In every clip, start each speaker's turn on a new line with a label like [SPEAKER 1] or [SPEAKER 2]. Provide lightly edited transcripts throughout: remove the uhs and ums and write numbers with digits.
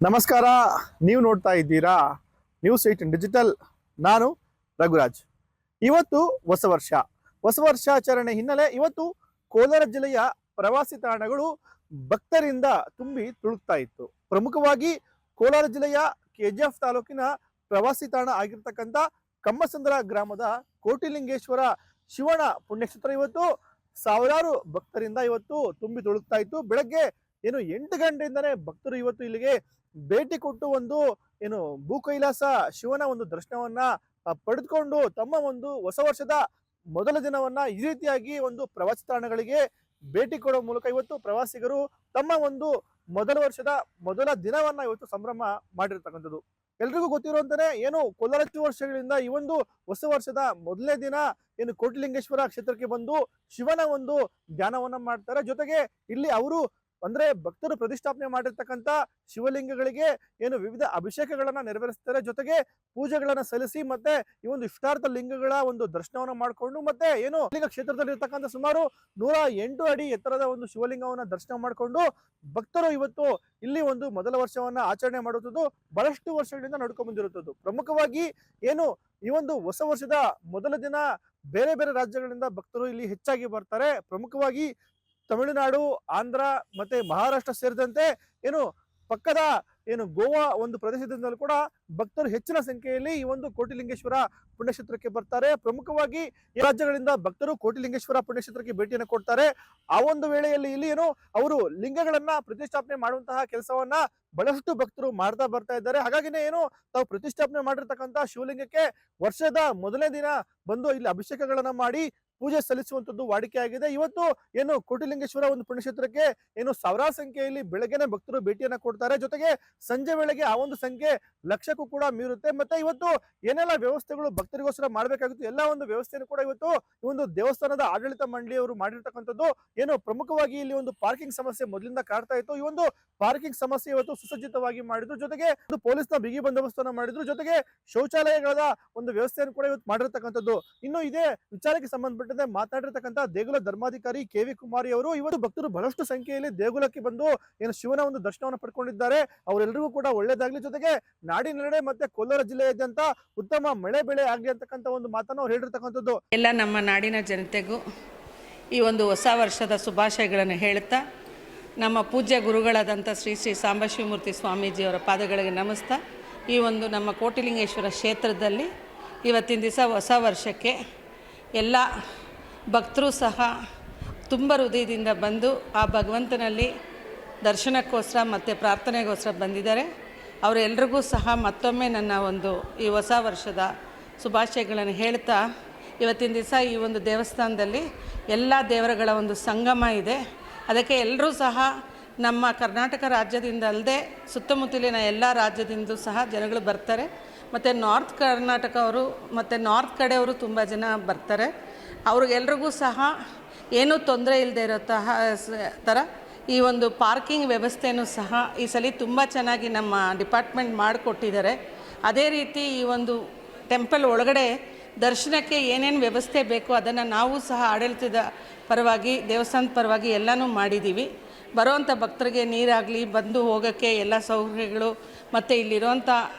[SPEAKER 1] ನಮಸ್ಕಾರ. ನೀವು ನೋಡ್ತಾ ಇದ್ದೀರಾ ನ್ಯೂಸ್ 18 ಡಿಜಿಟಲ್. ನಾನು ರಘುರಾಜ್. ಇವತ್ತು ಹೊಸ ವರ್ಷಾಚರಣೆ ಹಿನ್ನೆಲೆ ಇವತ್ತು ಕೋಲಾರ ಜಿಲ್ಲೆಯ ಪ್ರವಾಸಿ ತಾಣಗಳು ಭಕ್ತರಿಂದ ತುಂಬಿ ತುಳುಕ್ತಾ ಇತ್ತು. ಪ್ರಮುಖವಾಗಿ ಕೋಲಾರ ಜಿಲ್ಲೆಯ ಕೆಜಿಎಫ್ ತಾಲೂಕಿನ ಪ್ರವಾಸಿ ತಾಣ ಆಗಿರ್ತಕ್ಕಂಥ ಕಮ್ಮಸಂದ್ರ ಗ್ರಾಮದ ಕೋಟಿಲಿಂಗೇಶ್ವರ ಶಿವನ ಪುಣ್ಯಕ್ಷೇತ್ರ ಇವತ್ತು ಸಾವಿರಾರು ಭಕ್ತರಿಂದ ಇವತ್ತು ತುಂಬಿ ತುಳುಕ್ತಾ ಇತ್ತು. ಬೆಳಗ್ಗೆ 8 ಗಂಟೆಯಿಂದನೇ ಭಕ್ತರು ಇವತ್ತು ಇಲ್ಲಿಗೆ ಭೇಟಿ ಕೊಟ್ಟು ಒಂದು ಭೂ ಕೈಲಾಸ ಶಿವನ ಒಂದು ದರ್ಶನವನ್ನ ಪಡೆದುಕೊಂಡು ತಮ್ಮ ಒಂದು ಹೊಸ ವರ್ಷದ ಮೊದಲ ದಿನವನ್ನ ಈ ರೀತಿಯಾಗಿ ಒಂದು ಪ್ರವಾಸಿ ತಾಣಗಳಿಗೆ ಭೇಟಿ ಕೊಡುವ ಮೂಲಕ ಇವತ್ತು ಪ್ರವಾಸಿಗರು ತಮ್ಮ ಒಂದು ಮೊದಲ ವರ್ಷದ ಮೊದಲ ದಿನವನ್ನ ಇವತ್ತು ಸಂಭ್ರಮ ಮಾಡಿರ್ತಕ್ಕಂಥದ್ದು. ಎಲ್ರಿಗೂ ಗೊತ್ತಿರುವಂತಾನೆ ಕೋಲಾರ ವರ್ಷಗಳಿಂದ ಈ ಒಂದು ಹೊಸ ವರ್ಷದ ಮೊದಲನೇ ದಿನ ಕೋಟಿಲಿಂಗೇಶ್ವರ ಕ್ಷೇತ್ರಕ್ಕೆ ಬಂದು ಶಿವನ ಒಂದು ಧ್ಯಾನವನ್ನ ಮಾಡ್ತಾರೆ. ಜೊತೆಗೆ ಇಲ್ಲಿ ಅವರು ಅಂದ್ರೆ ಭಕ್ತರು ಪ್ರತಿಷ್ಠಾಪನೆ ಮಾಡಿರ್ತಕ್ಕಂಥ ಶಿವಲಿಂಗಗಳಿಗೆ ವಿವಿಧ ಅಭಿಷೇಕಗಳನ್ನ ನೆರವೇರಿಸ್ತಾರೆ. ಜೊತೆಗೆ ಪೂಜೆಗಳನ್ನ ಸಲ್ಲಿಸಿ ಮತ್ತೆ ಈ ಒಂದು ಇಷ್ಟಾರ್ಥ ಲಿಂಗಗಳ ಒಂದು ದರ್ಶನವನ್ನ ಮಾಡಿಕೊಂಡು ಮತ್ತೆ ಲಿಂಗ ಕ್ಷೇತ್ರದಲ್ಲಿ ಇರ್ತಕ್ಕಂಥ ಸುಮಾರು 108 ಅಡಿ ಎತ್ತರದ ಒಂದು ಶಿವಲಿಂಗವನ್ನ ದರ್ಶನ ಮಾಡಿಕೊಂಡು ಭಕ್ತರು ಇವತ್ತು ಇಲ್ಲಿ ಒಂದು ಮೊದಲ ವರ್ಷವನ್ನ ಆಚರಣೆ ಮಾಡುವುದು ಬಹಳಷ್ಟು ವರ್ಷಗಳಿಂದ ನಡ್ಕೊಂಡ್ ಬಂದಿರುತ್ತದೆ. ಪ್ರಮುಖವಾಗಿ ಈ ಒಂದು ಹೊಸ ವರ್ಷದ ಮೊದಲ ದಿನ ಬೇರೆ ಬೇರೆ ರಾಜ್ಯಗಳಿಂದ ಭಕ್ತರು ಇಲ್ಲಿ ಹೆಚ್ಚಾಗಿ ಬರ್ತಾರೆ. ಪ್ರಮುಖವಾಗಿ ತಮಿಳುನಾಡು, ಆಂಧ್ರ ಮತ್ತೆ ಮಹಾರಾಷ್ಟ್ರ ಸೇರಿದಂತೆ ಪಕ್ಕದ ಗೋವಾ ಒಂದು ಪ್ರದೇಶದಿಂದಲೂ ಕೂಡ ಭಕ್ತರು ಹೆಚ್ಚಿನ ಸಂಖ್ಯೆಯಲ್ಲಿ ಈ ಒಂದು ಕೋಟಿಲಿಂಗೇಶ್ವರ ಪುಣ್ಯಕ್ಷೇತ್ರಕ್ಕೆ ಬರ್ತಾರೆ. ಪ್ರಮುಖವಾಗಿ ಈ ರಾಜ್ಯಗಳಿಂದ ಭಕ್ತರು ಕೋಟಿಲಿಂಗೇಶ್ವರ ಪುಣ್ಯಕ್ಷೇತ್ರಕ್ಕೆ ಭೇಟಿಯನ್ನು ಕೊಡ್ತಾರೆ. ಆ ಒಂದು ವೇಳೆಯಲ್ಲಿ ಇಲ್ಲಿ ಅವರು ಲಿಂಗಗಳನ್ನ ಪ್ರತಿಷ್ಠಾಪನೆ ಮಾಡುವಂತಹ ಕೆಲಸವನ್ನ ಬಹಳಷ್ಟು ಭಕ್ತರು ಮಾಡ್ತಾ ಬರ್ತಾ ಇದ್ದಾರೆ. ಹಾಗಾಗಿನೇ ತಾವು ಪ್ರತಿಷ್ಠಾಪನೆ ಮಾಡಿರ್ತಕ್ಕಂಥ ಶಿವಲಿಂಗಕ್ಕೆ ವರ್ಷದ ಮೊದಲನೇ ದಿನ ಬಂದು ಇಲ್ಲಿ ಅಭಿಷೇಕಗಳನ್ನ ಮಾಡಿ ಪೂಜೆ ಸಲ್ಲಿಸುವಂತದ್ದು ವಾಡಿಕೆ ಆಗಿದೆ. ಇವತ್ತು ಕೋಟಿಲಿಂಗೇಶ್ವರ ಒಂದು ಪುಣ್ಯಕ್ಷೇತ್ರಕ್ಕೆ ಸಾವಿರಾರು ಸಂಖ್ಯೆಯಲ್ಲಿ ಬೆಳಗ್ಗೆನೆ ಭಕ್ತರು ಭೇಟಿಯನ್ನ ಕೊಡ್ತಾರೆ. ಜೊತೆಗೆ ಸಂಜೆ ವೇಳೆಗೆ ಆ ಒಂದು ಸಂಖ್ಯೆ ಲಕ್ಷಕ್ಕೂ ಕೂಡ ಮೀರುತ್ತೆ. ಮತ್ತೆ ಇವತ್ತು ಏನೆಲ್ಲ ವ್ಯವಸ್ಥೆಗಳು ಭಕ್ತರಿಗೋಸ್ಕರ ಮಾಡಬೇಕಾಗಿತ್ತು ಎಲ್ಲ ಒಂದು ವ್ಯವಸ್ಥೆಯನ್ನು ಕೂಡ ಇವತ್ತು ಈ ಒಂದು ದೇವಸ್ಥಾನದ ಆಡಳಿತ ಮಂಡಳಿಯವರು ಮಾಡಿರ್ತಕ್ಕಂಥದ್ದು. ಪ್ರಮುಖವಾಗಿ ಇಲ್ಲಿ ಒಂದು ಪಾರ್ಕಿಂಗ್ ಸಮಸ್ಯೆ ಮೊದಲಿಂದ ಕಾಡ್ತಾ ಇತ್ತು. ಈ ಒಂದು ಪಾರ್ಕಿಂಗ್ ಸಮಸ್ಯೆ ಇವತ್ತು ಸುಸಜ್ಜಿತವಾಗಿ ಮಾಡಿದ್ರು. ಜೊತೆಗೆ ಪೊಲೀಸ್ನ ಬಿಗಿ ಬಂದೋಬಸ್ತನ್ನ ಮಾಡಿದ್ರು. ಜೊತೆಗೆ ಶೌಚಾಲಯಗಳ ಒಂದು ವ್ಯವಸ್ಥೆಯನ್ನು ಕೂಡ ಇವತ್ತು ಮಾಡಿರ್ತಕ್ಕಂಥದ್ದು. ಇನ್ನು ಇದೇ ವಿಚಾರಕ್ಕೆ ಸಂಬಂಧಪಟ್ಟಂತೆ ಮಾತಾಡಿರ್ತಕ್ಕಂಥ ದೇಗುಲ ಧರ್ಮಾಧಿಕಾರಿ KV ಕುಮಾರಿ ಅವರು ಇವತ್ತು ಭಕ್ತರು ಬಹಳಷ್ಟು ಸಂಖ್ಯೆಯಲ್ಲಿ ದೇಗುಲಕ್ಕೆ ಬಂದು ಶಿವನ ಒಂದು ದರ್ಶನವನ್ನು ಪಡ್ಕೊಂಡಿದ್ದಾರೆ. ಅವರೆಲ್ಲರಿಗೂ ಕೂಡ ಒಳ್ಳೇದಾಗ್ಲಿ, ಜೊತೆಗೆ ನಾಡಿನೆಲ್ಲೆಡೆ ಮತ್ತೆ ಕೋಲಾರ ಜಿಲ್ಲೆಯಾದ್ಯಂತ ಉತ್ತಮ ಮಳೆ ಬೆಳೆ ಆಗ್ಲಿ ಅಂತಕ್ಕಂಥ ಒಂದು ಮಾತನ್ನು ಅವ್ರು ಹೇಳಿರ್ತಕ್ಕಂಥದ್ದು.
[SPEAKER 2] ಎಲ್ಲ ನಮ್ಮ ನಾಡಿನ ಜನತೆಗೂ ಈ ಒಂದು ಹೊಸ ವರ್ಷದ ಶುಭಾಶಯಗಳನ್ನು ಹೇಳುತ್ತಾ ನಮ್ಮ ಪೂಜ್ಯ ಗುರುಗಳಾದಂಥ ಶ್ರೀ ಶ್ರೀ ಸಾಂಬಶಿವಮೂರ್ತಿ ಸ್ವಾಮೀಜಿಯವರ ಪಾದಗಳಿಗೆ ನಮಿಸ್ತಾ ಈ ಒಂದು ನಮ್ಮ ಕೋಟಿಲಿಂಗೇಶ್ವರ ಕ್ಷೇತ್ರದಲ್ಲಿ ಇವತ್ತಿನ ದಿವಸ ಹೊಸ ವರ್ಷಕ್ಕೆ ಎಲ್ಲ ಭಕ್ತರು ಸಹ ತುಂಬ ಹೃದಯದಿಂದ ಬಂದು ಆ ಭಗವಂತನಲ್ಲಿ ದರ್ಶನಕ್ಕೋಸ್ಕರ ಮತ್ತು ಪ್ರಾರ್ಥನೆಗೋಸ್ಕರ ಬಂದಿದ್ದಾರೆ. ಅವರೆಲ್ಲರಿಗೂ ಸಹ ಮತ್ತೊಮ್ಮೆ ನನ್ನ ಒಂದು ಈ ಹೊಸ ವರ್ಷದ ಶುಭಾಶಯಗಳನ್ನು ಹೇಳ್ತಾ ಇವತ್ತಿನ ದಿವಸ ಈ ಒಂದು ದೇವಸ್ಥಾನದಲ್ಲಿ ಎಲ್ಲ ದೇವರುಗಳ ಒಂದು ಸಂಗಮ ಇದೆ. ಅದಕ್ಕೆ ಎಲ್ಲರೂ ಸಹ ನಮ್ಮ ಕರ್ನಾಟಕ ರಾಜ್ಯದಿಂದ ಅಲ್ಲದೆ ಸುತ್ತಮುತ್ತಲಿನ ಎಲ್ಲ ರಾಜ್ಯದಿಂದ ಸಹ ಜನಗಳು ಬರ್ತಾರೆ. ಮತ್ತು ನಾರ್ತ್ ಕರ್ನಾಟಕ ಅವರು ಮತ್ತು ನಾರ್ತ್ ಕಡೆಯವರು ತುಂಬ ಜನ ಬರ್ತಾರೆ. ಅವ್ರಿಗೆಲ್ರಿಗೂ ಸಹ ಏನೂ ತೊಂದರೆ ಇಲ್ಲದೆ ಇರೋ ಥರ ಈ ಒಂದು ಪಾರ್ಕಿಂಗ್ ವ್ಯವಸ್ಥೆಯೂ ಸಹ ಈ ಸಲ ತುಂಬ ಚೆನ್ನಾಗಿ ನಮ್ಮ ಡಿಪಾರ್ಟ್ಮೆಂಟ್ ಮಾಡಿಕೊಟ್ಟಿದ್ದಾರೆ. ಅದೇ ರೀತಿ ಈ ಒಂದು ಟೆಂಪಲ್ ಒಳಗಡೆ ದರ್ಶನಕ್ಕೆ ಏನೇನು ವ್ಯವಸ್ಥೆ ಬೇಕು ಅದನ್ನು ನಾವು ಸಹ ಆಡಳಿತದ ಪರವಾಗಿ ದೇವಸ್ಥಾನದ ಪರವಾಗಿ ಎಲ್ಲನೂ ಮಾಡಿದ್ದೀವಿ. ಬರುವಂಥ ಭಕ್ತರಿಗೆ ನೀರಾಗಲಿ ಬಂದು ಹೋಗೋಕ್ಕೆ ಎಲ್ಲ ಸೌಕರ್ಯಗಳು ಮತ್ತು ಇಲ್ಲಿರುವಂಥ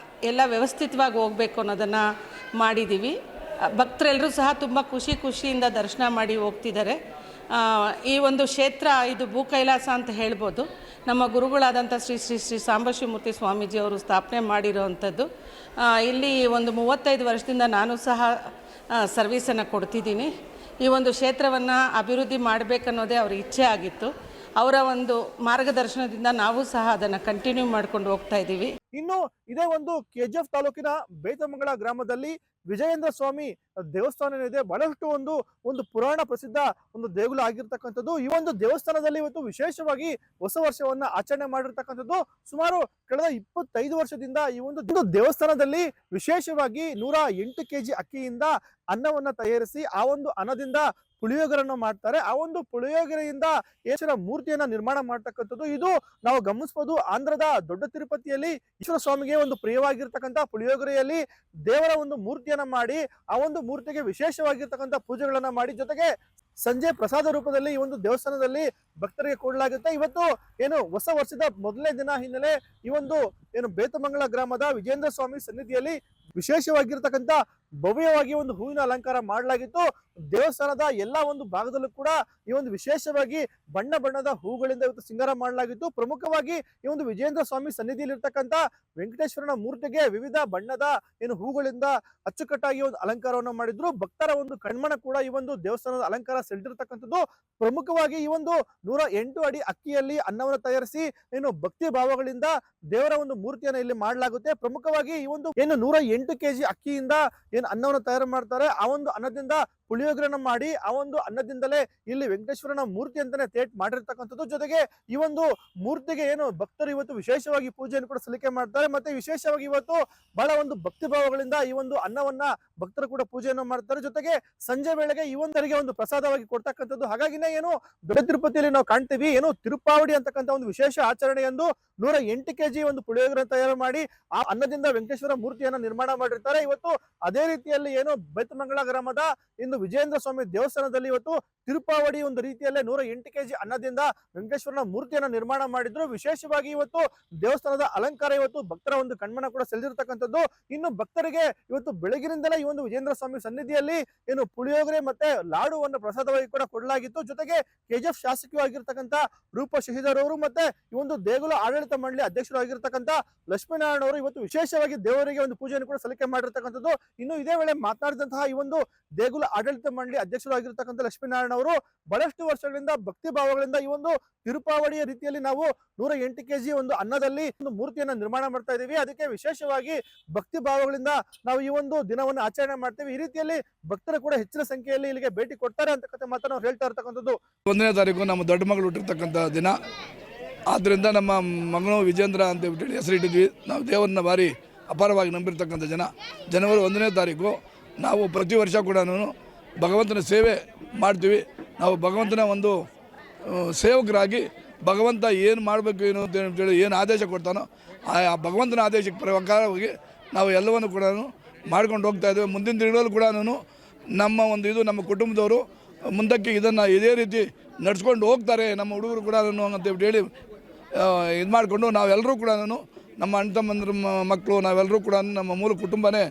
[SPEAKER 2] ಎಲ್ಲ ವ್ಯವಸ್ಥಿತವಾಗಿ ಹೋಗಬೇಕು ಅನ್ನೋದನ್ನು ಮಾಡಿದ್ದೀವಿ. ಭಕ್ತರೆಲ್ಲರೂ ಸಹ ತುಂಬ ಖುಷಿಯಿಂದ ದರ್ಶನ ಮಾಡಿ ಹೋಗ್ತಿದ್ದಾರೆ. ಈ ಒಂದು ಕ್ಷೇತ್ರ ಇದು ಭೂ ಕೈಲಾಸ ಅಂತ ಹೇಳ್ಬೋದು. ನಮ್ಮ ಗುರುಗಳಾದಂಥ ಶ್ರೀ ಶ್ರೀ ಶ್ರೀ ಸಾಂಬಶಿವಮೂರ್ತಿ ಸ್ವಾಮೀಜಿಯವರು ಸ್ಥಾಪನೆ ಮಾಡಿರೋವಂಥದ್ದು. ಇಲ್ಲಿ ಒಂದು 35 ವರ್ಷದಿಂದ ನಾನು ಸಹ ಸರ್ವೀಸನ್ನು ಕೊಡ್ತಿದ್ದೀನಿ. ಈ ಒಂದು ಕ್ಷೇತ್ರವನ್ನು ಅಭಿವೃದ್ಧಿ ಮಾಡಬೇಕನ್ನೋದೇ ಅವರ ಇಚ್ಛೆ ಆಗಿತ್ತು. ಅವರ ಒಂದು ಮಾರ್ಗದರ್ಶನದಿಂದ ನಾವು ಸಹ ಅದನ್ನು ಕಂಟಿನ್ಯೂ ಮಾಡ್ಕೊಂಡು ಹೋಗ್ತಾ ಇದ್ದೀವಿ.
[SPEAKER 1] ಇನ್ನು ಇದೇ ಒಂದು KGF ತಾಲೂಕಿನ ಬೇತಮಂಗಲ ಗ್ರಾಮದಲ್ಲಿ ವಿಜಯೇಂದ್ರ ಸ್ವಾಮಿ ದೇವಸ್ಥಾನ ಇದೆ. ಬಹಳಷ್ಟು ಒಂದು ಪುರಾಣ ಪ್ರಸಿದ್ಧ ಒಂದು ದೇಗುಲ ಆಗಿರ್ತಕ್ಕಂಥದ್ದು. ಈ ಒಂದು ದೇವಸ್ಥಾನದಲ್ಲಿ ಇವತ್ತು ವಿಶೇಷವಾಗಿ ಹೊಸ ವರ್ಷವನ್ನ ಆಚರಣೆ ಮಾಡಿರ್ತಕ್ಕಂಥದ್ದು. ಸುಮಾರು ಕಳೆದ 25 ವರ್ಷದಿಂದ ಈ ಒಂದು ದೇವಸ್ಥಾನದಲ್ಲಿ ವಿಶೇಷವಾಗಿ 108 kg ಅಕ್ಕಿಯಿಂದ ಅನ್ನವನ್ನ ತಯಾರಿಸಿ ಆ ಒಂದು ಅನ್ನದಿಂದ ಪುಳಿಯೋಗರನ್ನು ಮಾಡ್ತಾರೆ. ಆ ಒಂದು ಪುಳಿಯೋಗರೆಯಿಂದ ಈಶ್ವರ ಮೂರ್ತಿಯನ್ನ ನಿರ್ಮಾಣ ಮಾಡ್ತಕ್ಕಂಥದ್ದು. ಇದು ನಾವು ಗಮನಿಸಬಹುದು. ಆಂಧ್ರದ ದೊಡ್ಡ ತಿರುಪತಿಯಲ್ಲಿ ಈಶ್ವರ ಸ್ವಾಮಿಗೆ ಒಂದು ಪ್ರಿಯವಾಗಿರ್ತಕ್ಕಂಥ ಪುಳಿಯೋಗರೆಯಲ್ಲಿ ದೇವರ ಒಂದು ಮೂರ್ತಿಯನ್ನ ಮಾಡಿ ಆ ಒಂದು ಮೂರ್ತಿಗೆ ವಿಶೇಷವಾಗಿರ್ತಕ್ಕಂಥ ಪೂಜೆಗಳನ್ನ ಮಾಡಿ ಜೊತೆಗೆ ಸಂಜೆ ಪ್ರಸಾದ ರೂಪದಲ್ಲಿ ಈ ಒಂದು ದೇವಸ್ಥಾನದಲ್ಲಿ ಭಕ್ತರಿಗೆ ಕೊಡಲಾಗುತ್ತೆ. ಇವತ್ತು ಏನು ಹೊಸ ವರ್ಷದ ಮೊದಲನೇ ದಿನ ಹಿನ್ನೆಲೆ ಈ ಒಂದು ಏನು ಬೇತಮಂಗಲ ಗ್ರಾಮದ ವಿಜೇಂದ್ರ ಸ್ವಾಮಿ ಸನ್ನಿಧಿಯಲ್ಲಿ ವಿಶೇಷವಾಗಿರ್ತಕ್ಕಂಥ ಭವ್ಯವಾಗಿ ಒಂದು ಹೂವಿನ ಅಲಂಕಾರ ಮಾಡಲಾಗಿತ್ತು. ದೇವಸ್ಥಾನದ ಎಲ್ಲಾ ಒಂದು ಭಾಗದಲ್ಲೂ ಕೂಡ ಈ ಒಂದು ವಿಶೇಷವಾಗಿ ಬಣ್ಣ ಬಣ್ಣದ ಹೂಗಳಿಂದ ಇವತ್ತು ಸಿಂಗಾರ ಮಾಡಲಾಗಿತ್ತು. ಪ್ರಮುಖವಾಗಿ ಈ ಒಂದು ವಿಜೇಂದ್ರ ಸ್ವಾಮಿ ಸನ್ನಿಧಿಯಲ್ಲಿ ಇರ್ತಕ್ಕಂಥ ವೆಂಕಟೇಶ್ವರನ ಮೂರ್ತಿಗೆ ವಿವಿಧ ಬಣ್ಣದ ಏನು ಹೂಗಳಿಂದ ಅಚ್ಚುಕಟ್ಟಾಗಿ ಒಂದು ಅಲಂಕಾರವನ್ನು ಮಾಡಿದ್ರು. ಭಕ್ತರ ಒಂದು ಕಣ್ಮನ ಕೂಡ ಈ ಒಂದು ದೇವಸ್ಥಾನದ ಅಲಂಕಾರ ಸೆಳೆದಿರ್ತಕ್ಕಂಥದ್ದು. ಪ್ರಮುಖವಾಗಿ ಈ ಒಂದು 108 ಅಡಿ ಅಕ್ಕಿಯಲ್ಲಿ ಅನ್ನವನ್ನು ತಯಾರಿಸಿ ಏನು ಭಕ್ತಿ ಭಾವಗಳಿಂದ ದೇವರ ಒಂದು ಮೂರ್ತಿಯನ್ನು ಇಲ್ಲಿ ಮಾಡಲಾಗುತ್ತೆ. ಪ್ರಮುಖವಾಗಿ ಈ ಒಂದು ಏನು 108 kg ಅಕ್ಕಿಯಿಂದ ಏನು ಅನ್ನವನ್ನು ತಯಾರು ಮಾಡ್ತಾರೆ, ಆ ಒಂದು ಅನ್ನದಿಂದ ಪುಳಿಯೋಗರೆನ ಮಾಡಿ ಆ ಒಂದು ಅನ್ನದಿಂದಲೇ ಇಲ್ಲಿ ವೆಂಕಟೇಶ್ವರನ ಮೂರ್ತಿ ಅಂತಾನೆ ತೇಟ್ ಮಾಡಿರ್ತಕ್ಕಂಥದ್ದು. ಜೊತೆಗೆ ಈ ಒಂದು ಮೂರ್ತಿಗೆ ಏನು ಭಕ್ತರು ಇವತ್ತು ವಿಶೇಷವಾಗಿ ಪೂಜೆಯನ್ನು ಕೂಡ ಸಲ್ಲಿಕೆ ಮಾಡ್ತಾರೆ. ಮತ್ತೆ ವಿಶೇಷವಾಗಿ ಇವತ್ತು ಬಹಳ ಒಂದು ಭಕ್ತಿ ಭಾವಗಳಿಂದ ಈ ಒಂದು ಅನ್ನವನ್ನ ಭಕ್ತರು ಕೂಡ ಪೂಜೆಯನ್ನು ಮಾಡ್ತಾರೆ. ಜೊತೆಗೆ ಸಂಜೆ ವೇಳೆಗೆ ಈ ಒಂದರಿಗೆ ಒಂದು ಪ್ರಸಾದವಾಗಿ ಕೊಡ್ತಕ್ಕಂಥದ್ದು. ಹಾಗಾಗಿನೇ ಏನು ದೊಡ್ಡ ತಿರುಪತಿಯಲ್ಲಿ ನಾವು ಕಾಣ್ತೀವಿ, ಏನು ತಿರುಪಾವಡಿ ಅಂತಕ್ಕಂಥ ಒಂದು ವಿಶೇಷ ಆಚರಣೆ ಎಂದು 108 kg ಒಂದು ಪುಳಿಯೋಗರೆ ತಯಾರು ಮಾಡಿ ಆ ಅನ್ನದಿಂದ ವೆಂಕಟೇಶ್ವರ ಮೂರ್ತಿಯನ್ನ ನಿರ್ಮಾಣ ಮಾಡಿರ್ತಾರೆ. ಇವತ್ತು ಅದೇ ರೀತಿಯಲ್ಲಿ ಏನು ಬೇತಮಂಗಲ ಗ್ರಾಮದ ಇಂದು ವಿಜೇಂದ್ರ ಸ್ವಾಮಿ ದೇವಸ್ಥಾನದಲ್ಲಿ ಇವತ್ತು ತಿರುಪಾವಡಿ ಒಂದು ರೀತಿಯಲ್ಲೇ 108 kg ಅನ್ನದಿಂದ ವೆಂಕಟೇಶ್ವರನ ಮೂರ್ತಿಯನ್ನ ನಿರ್ಮಾಣ ಮಾಡಿದ್ರು. ವಿಶೇಷವಾಗಿ ಇವತ್ತು ದೇವಸ್ಥಾನದ ಅಲಂಕಾರ ಇವತ್ತು ಭಕ್ತರ ಒಂದು ಕಣ್ಮನ ಕೂಡ ಸೆಳೆದಿರ್ತಕ್ಕಂಥದ್ದು. ಇನ್ನು ಭಕ್ತರಿಗೆ ಇವತ್ತು ಬೆಳಗಿನಿಂದಲೇ ಈ ಒಂದು ವಿಜೇಂದ್ರ ಸ್ವಾಮಿ ಸನ್ನಿಧಿಯಲ್ಲಿ ಏನು ಪುಳಿಯೋಗರೆ ಮತ್ತೆ ಲಾಡುವನ್ನು ಪ್ರಸಾದವಾಗಿ ಕೂಡ ಕೊಡಲಾಗಿತ್ತು. ಜೊತೆಗೆ KGF ಶಾಸಕಿಯಾಗಿರ್ತಕ್ಕಂಥ ರೂಪ ಶಶಿಧರ್ ಮತ್ತೆ ಈ ಒಂದು ದೇಗುಲ ಆಡಳಿತ ಮಂಡಳಿ ಅಧ್ಯಕ್ಷರಾಗಿರ್ತಕ್ಕಂಥ ಲಕ್ಷ್ಮೀನಾರಾಯಣ ಅವರು ಇವತ್ತು ವಿಶೇಷವಾಗಿ ದೇವರಿಗೆ ಒಂದು ಪೂಜೆಯನ್ನು ಕೂಡ ಸಲ್ಲಿಕೆ ಮಾಡಿರ್ತಕ್ಕಂಥದ್ದು. ಇನ್ನು ಇದೇ ವೇಳೆ ಮಾತನಾಡಿದಂತಹ ಈ ಒಂದು ದೇಗುಲ ಆಡಳಿತ ಮಂಡಳಿ ಅಧ್ಯಕ್ಷರಾಗಿರ್ತಕ್ಕಂಥ ಲಕ್ಷ್ಮೀನಾರಾಯಣ ಅವರು ಬಹಳಷ್ಟು ವರ್ಷಗಳಿಂದ ಭಕ್ತಿ ಭಾವಗಳಿಂದ ಈ ಒಂದು ತಿರುಪಾವಡಿಯ ರೀತಿಯಲ್ಲಿ ನಾವು 108 kg ಒಂದು ಅನ್ನದಲ್ಲಿ ಒಂದು ಮೂರ್ತಿಯನ್ನ ನಿರ್ಮಾಣ ಮಾಡ್ತಾ ಇದೀವಿ. ಅದಕ್ಕೆ ವಿಶೇಷವಾಗಿ ಭಕ್ತಿ ಭಾವಗಳಿಂದ ನಾವು ಈ ಒಂದು ದಿನವನ್ನು ಆಚರಣೆ ಮಾಡ್ತೀವಿ. ಈ ರೀತಿಯಲ್ಲಿ ಭಕ್ತರು ಕೂಡ ಹೆಚ್ಚಿನ ಸಂಖ್ಯೆಯಲ್ಲಿ ಇಲ್ಲಿಗೆ ಭೇಟಿ ಕೊಡ್ತಾರೆ ಅಂತಕ್ಕಂಥ ಮಾತನ್ನು ನಾವು ಹೇಳ್ತಾ ಇರ್ತಕ್ಕಂಥದ್ದು.
[SPEAKER 3] 1ನೇ ತಾರೀಕು ನಮ್ಮ ದೊಡ್ಡ ಮಗಳು ಹುಟ್ಟಿರ್ತಕ್ಕಂಥ ದಿನ. ಆದ್ದರಿಂದ ನಮ್ಮ ಮಗಳು ವಿಜೇಂದ್ರ ಅಂತ ಹೇಳಿ ಹೆಸರಿಟ್ಟಿದ್ವಿ. ನಾವು ದೇವರನ್ನ ಭಾರಿ ಅಪಾರವಾಗಿ ನಂಬಿರ್ತಕ್ಕಂಥ ಜನವರಿ 1ನೇ ತಾರೀಕು ನಾವು ಪ್ರತಿ ವರ್ಷ ಕೂಡ ಭಗವಂತನ ಸೇವೆ ಮಾಡ್ತೀವಿ. ನಾವು ಭಗವಂತನ ಒಂದು ಸೇವಕರಾಗಿ ಭಗವಂತ ಏನು ಮಾಡಬೇಕು ಏನು ಅಂತೇಳಿ ಏನು ಆದೇಶ ಕೊಡ್ತಾನೋ ಆ ಭಗವಂತನ ಆದೇಶಕ್ಕೆ ಪ್ರಕಾರವಾಗಿ ನಾವು ಎಲ್ಲವನ್ನು ಕೂಡ ಮಾಡ್ಕೊಂಡು ಹೋಗ್ತಾ ಇದ್ದೇವೆ. ಮುಂದಿನ ದಿನಗಳಲ್ಲೂ ಕೂಡ ನಮ್ಮ ಕುಟುಂಬದವರು ಮುಂದಕ್ಕೆ ಇದನ್ನು ಇದೇ ರೀತಿ ನಡ್ಸ್ಕೊಂಡು ಹೋಗ್ತಾರೆ. ನಮ್ಮ ಹುಡುಗರು ಕೂಡ ಅಂತ ಹೇಳಿ ಇದು ಮಾಡಿಕೊಂಡು ನಾವೆಲ್ಲರೂ ಕೂಡ ನಮ್ಮ ಅಣ್ಣ ತಮ್ಮಂದ್ರ ಮಕ್ಕಳು ನಾವೆಲ್ಲರೂ ಕೂಡ ನಮ್ಮ ಮೂಲ ಕುಟುಂಬನೇ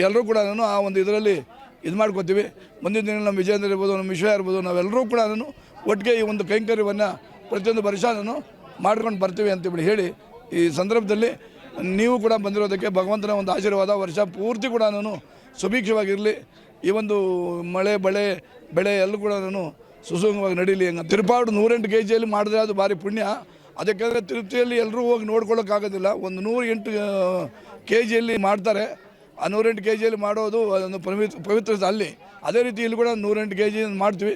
[SPEAKER 3] ಎಲ್ಲರೂ ಕೂಡ ಆ ಒಂದು ಇದರಲ್ಲಿ ಇದು ಮಾಡ್ಕೊತೀವಿ. ಮುಂದಿನ ದಿನ ನಮ್ಮ ವಿಜೇಂದ್ರ ಇರ್ಬೋದು, ನಮ್ಮ ವಿಶ್ವ ಇರ್ಬೋದು, ನಾವೆಲ್ಲರೂ ಕೂಡ ಒಟ್ಟಿಗೆ ಈ ಒಂದು ಕೈಂಕರ್ಯವನ್ನು ಪ್ರತಿಯೊಂದು ವರ್ಷ ಮಾಡ್ಕೊಂಡು ಬರ್ತೀವಿ ಅಂತೇಳಿ ಹೇಳಿ ಈ ಸಂದರ್ಭದಲ್ಲಿ ನೀವು ಕೂಡ ಬಂದಿರೋದಕ್ಕೆ ಭಗವಂತನ ಒಂದು ಆಶೀರ್ವಾದ ವರ್ಷ ಪೂರ್ತಿ ಕೂಡ ಸುಭೀಕ್ಷವಾಗಿರಲಿ. ಈ ಒಂದು ಮಳೆ ಬೆಳೆ ಎಲ್ಲ ಕೂಡ ಸುಸೂಗವಾಗಿ ನಡೀಲಿ. ತಿರುಪಾವಡಿ 108 kg ಮಾಡಿದ್ರೆ ಅದು ಭಾರಿ ಪುಣ್ಯ. ಅದಕ್ಕೆಂದರೆ ತಿರುಪತಿಯಲ್ಲಿ ಎಲ್ಲರೂ ಹೋಗಿ ನೋಡ್ಕೊಳ್ಳೋಕ್ಕಾಗೋದಿಲ್ಲ. ಒಂದು 108 kg ಮಾಡ್ತಾರೆ. ಆ 108 kg ಮಾಡೋದು ಅದೊಂದು ಪವಿತ್ರ ಅಲ್ಲಿ. ಅದೇ ರೀತಿ ಇಲ್ಲಿ ಕೂಡ 108 kg ಮಾಡ್ತೀವಿ.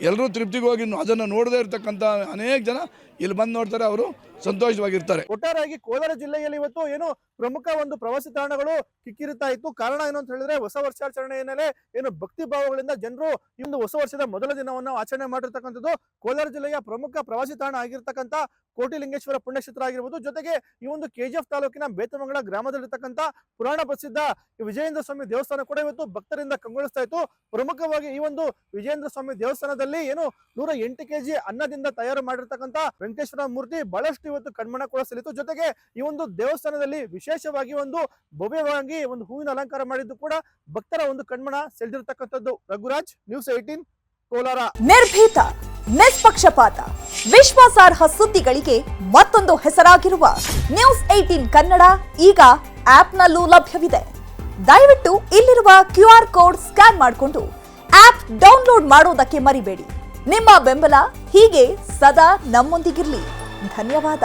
[SPEAKER 3] ಎಲ್ಲರೂ ತಿರುಪತಿಗೆ ಹೋಗಿ ಅದನ್ನು ನೋಡದೇ ಇರತಕ್ಕಂಥ ಅನೇಕ ಜನ ಇಲ್ಲಿ ಬಂದು ನೋಡ್ತಾರೆ, ಅವರು ಸಂತೋಷವಾಗಿರ್ತಾರೆ.
[SPEAKER 1] ಒಟ್ಟಾರೆಯಾಗಿ ಕೋಲಾರ ಜಿಲ್ಲೆಯಲ್ಲಿ ಇವತ್ತು ಏನು ಪ್ರಮುಖ ಒಂದು ಪ್ರವಾಸಿ ತಾಣಗಳು ಕಿಕ್ಕಿರಿತಾ ಇತ್ತು. ಕಾರಣ ಏನು ಅಂತ ಹೇಳಿದ್ರೆ ಹೊಸ ವರ್ಷಾಚರಣೆ ಹಿನ್ನೆಲೆ ಏನು ಭಕ್ತಿ ಭಾವಗಳಿಂದ ಜನರು ಈ ಒಂದು ಹೊಸ ವರ್ಷದ ಮೊದಲ ದಿನವನ್ನು ಆಚರಣೆ ಮಾಡಿರ್ತಕ್ಕಂಥದ್ದು. ಕೋಲಾರ ಜಿಲ್ಲೆಯ ಪ್ರಮುಖ ಪ್ರವಾಸಿ ತಾಣ ಆಗಿರ್ತಕ್ಕಂಥ ಕೋಟಿಲಿಂಗೇಶ್ವರ ಪುಣ್ಯಕ್ಷೇತ್ರ ಆಗಿರ್ಬೋದು. ಜೊತೆಗೆ ಈ ಒಂದು KGF ತಾಲೂಕಿನ ಬೇತಮಂಗಲ ಗ್ರಾಮದಲ್ಲಿರ್ತಕ್ಕಂಥ ಪುರಾಣ ಪ್ರಸಿದ್ಧ ವಿಜೇಂದ್ರ ಸ್ವಾಮಿ ದೇವಸ್ಥಾನ ಕೂಡ ಇವತ್ತು ಭಕ್ತರಿಂದ ಕಂಗೊಳಿಸ್ತಾ ಇತ್ತು. ಪ್ರಮುಖವಾಗಿ ಈ ಒಂದು ವಿಜೇಂದ್ರ ಸ್ವಾಮಿ ದೇವಸ್ಥಾನದಲ್ಲಿ ಏನು 108 kg ಅನ್ನದಿಂದ ತಯಾರು ಮಾಡಿರ್ತಕ್ಕಂಥ ವೆಂಕಟೇಶ್ವರ ಮೂರ್ತಿ ಬಹಳಷ್ಟು ಇವತ್ತು ಕಣ್ಮನ ಕೂಡ ಸೆಳೆಯಿತು. ಜೊತೆಗೆ ಈ ಒಂದು ದೇವಸ್ಥಾನದಲ್ಲಿ ವಿಶೇಷವಾಗಿ ಒಂದು ಭವ್ಯವಾಗಿ ಒಂದು ಹೂವಿನ ಅಲಂಕಾರ ಮಾಡಿದ್ದು ಕೂಡ ಭಕ್ತರ ಒಂದು ಕಣ್ಮನ ಸೆಳೆದಿರ್ತಕ್ಕಂಥದ್ದು. ರಘುರಾಜ್, ನ್ಯೂಸ್ 18, ಕೋಲಾರ.
[SPEAKER 4] ನಿರ್ಭೀತ, ನಿಷ್ಪಕ್ಷಪಾತ, ವಿಶ್ವಾಸಾರ್ಹ ಸುದ್ದಿಗಳಿಗೆ ಮತ್ತೊಂದು ಹೆಸರಾಗಿರುವ ನ್ಯೂಸ್ 18 ಕನ್ನಡ ಈಗ ಆಪ್ನಲ್ಲೂ ಲಭ್ಯವಿದೆ. ದಯವಿಟ್ಟು ಇಲ್ಲಿರುವ QR ಕೋಡ್ ಸ್ಕ್ಯಾನ್ ಮಾಡಿಕೊಂಡು ಆಪ್ ಡೌನ್ಲೋಡ್ ಮಾಡೋದಕ್ಕೆ ಮರಿಬೇಡಿ. ನಿಮ್ಮ ಬೆಂಬಲ ಹೀಗೆ ಸದಾ ನಮ್ಮೊಂದಿಗಿರಲಿ. ಧನ್ಯವಾದ.